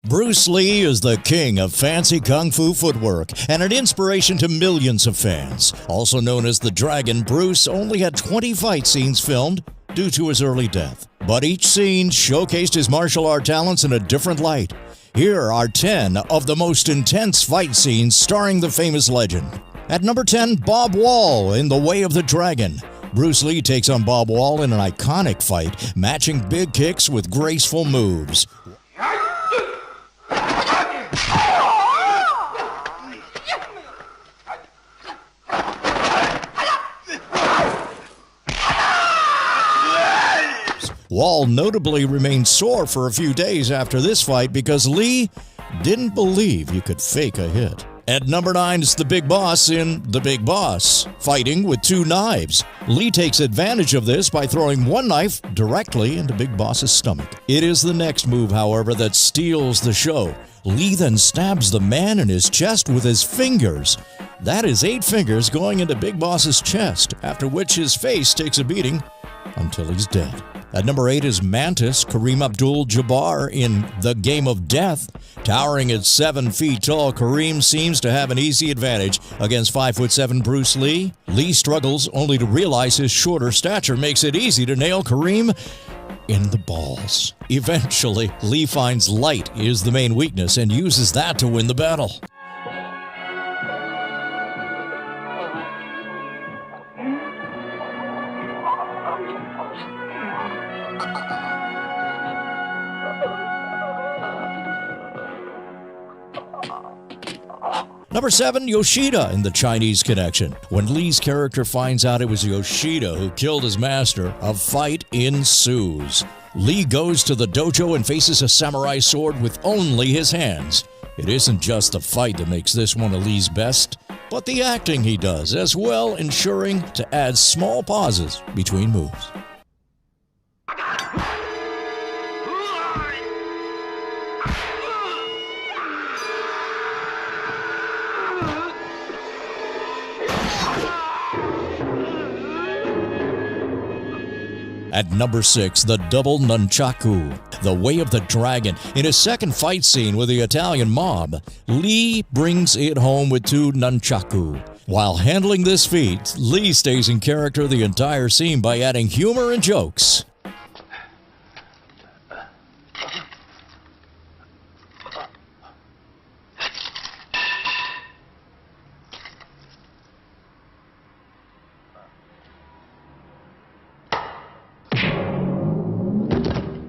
Bruce Lee is the king of fancy kung fu footwork and an inspiration to millions of fans. Also known as the Dragon, Bruce only had 20 fight scenes filmed due to his early death. But each scene showcased his martial art talents in a different light. Here are 10 of the most intense fight scenes starring the famous legend. At number 10, Bob Wall in The Way of the Dragon. Bruce Lee takes on Bob Wall in an iconic fight, matching big kicks with graceful moves. Wall notably remained sore for a few days after this fight because Lee didn't believe you could fake a hit. At number 9 is the Big Boss in The Big Boss, fighting with 2 knives. Lee takes advantage of this by throwing one knife directly into Big Boss's stomach. It is the next move, however, that steals the show. Lee then stabs the man in his chest with his fingers. That is 8 fingers going into Big Boss's chest, after which his face takes a beating until he's dead. At number 8 is Mantis, Kareem Abdul-Jabbar in The Game of Death. Towering at 7 feet tall, Kareem seems to have an easy advantage against 5'7" Bruce Lee. Lee struggles only to realize his shorter stature makes it easy to nail Kareem in the balls. Eventually, Lee finds light is the main weakness and uses that to win the battle. Number 7, Yoshida in The Chinese Connection. When Lee's character finds out it was Yoshida who killed his master, a fight ensues. Lee goes to the dojo and faces a samurai sword with only his hands. It isn't just the fight that makes this one of Lee's best, but the acting he does as well, ensuring to add small pauses between moves. At number 6, the double nunchaku, The Way of the Dragon. In his second fight scene with the Italian mob, Lee brings it home with 2 nunchaku. While handling this feat, Lee stays in character the entire scene by adding humor and jokes.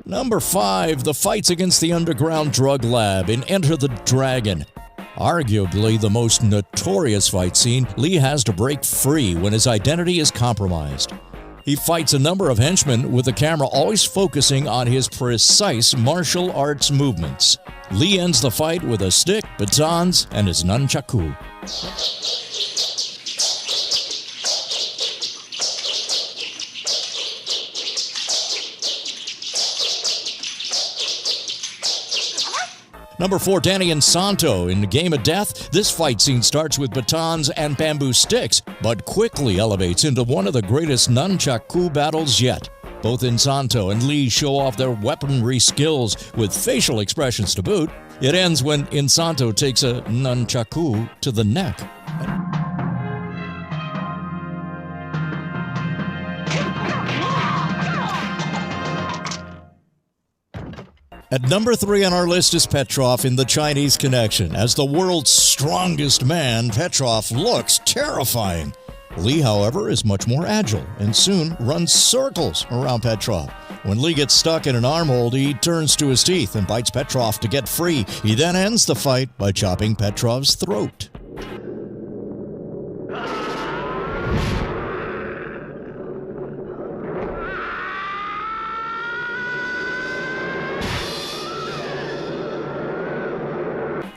Number 5, the fights against the underground drug lab in Enter the Dragon. Arguably the most notorious fight scene, Lee has to break free when his identity is compromised. He fights a number of henchmen with the camera always focusing on his precise martial arts movements. Lee ends the fight with a stick, batons, and his nunchaku. Number 4, Danny and Santo in The Game of Death. This fight scene starts with batons and bamboo sticks, but quickly elevates into one of the greatest nunchaku battles yet. Both Insanto and Lee show off their weaponry skills with facial expressions to boot. It ends when Insanto takes a nunchaku to the neck. At number 3 on our list is Petrov in The Chinese Connection. As the world's strongest man, Petrov looks terrifying. Lee, however, is much more agile and soon runs circles around Petrov. When Lee gets stuck in an armhold, he turns to his teeth and bites Petrov to get free. He then ends the fight by chopping Petrov's throat.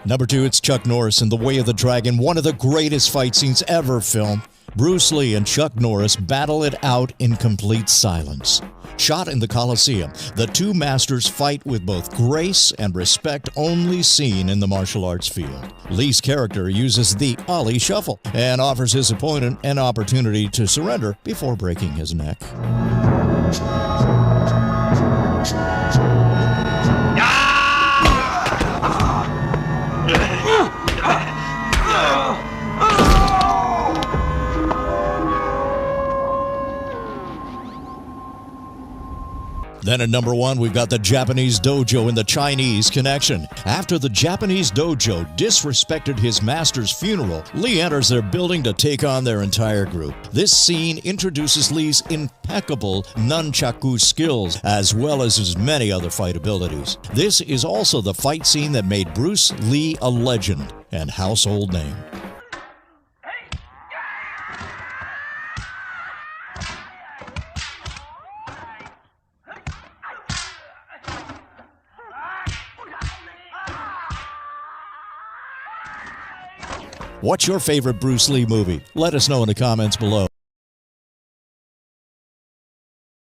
Number 2, it's Chuck Norris in The Way of the Dragon, one of the greatest fight scenes ever filmed. Bruce Lee and Chuck Norris battle it out in complete silence. Shot in the Coliseum, the 2 masters fight with both grace and respect only seen in the martial arts field. Lee's character uses the Ali Shuffle and offers his opponent an opportunity to surrender before breaking his neck. Then at number 1, we've got the Japanese dojo and the Chinese connection. After the Japanese dojo disrespected his master's funeral, Lee enters their building to take on their entire group. This scene introduces Lee's impeccable nunchaku skills, as well as his many other fight abilities. This is also the fight scene that made Bruce Lee a legend and household name. What's your favorite Bruce Lee movie? Let us know in the comments below.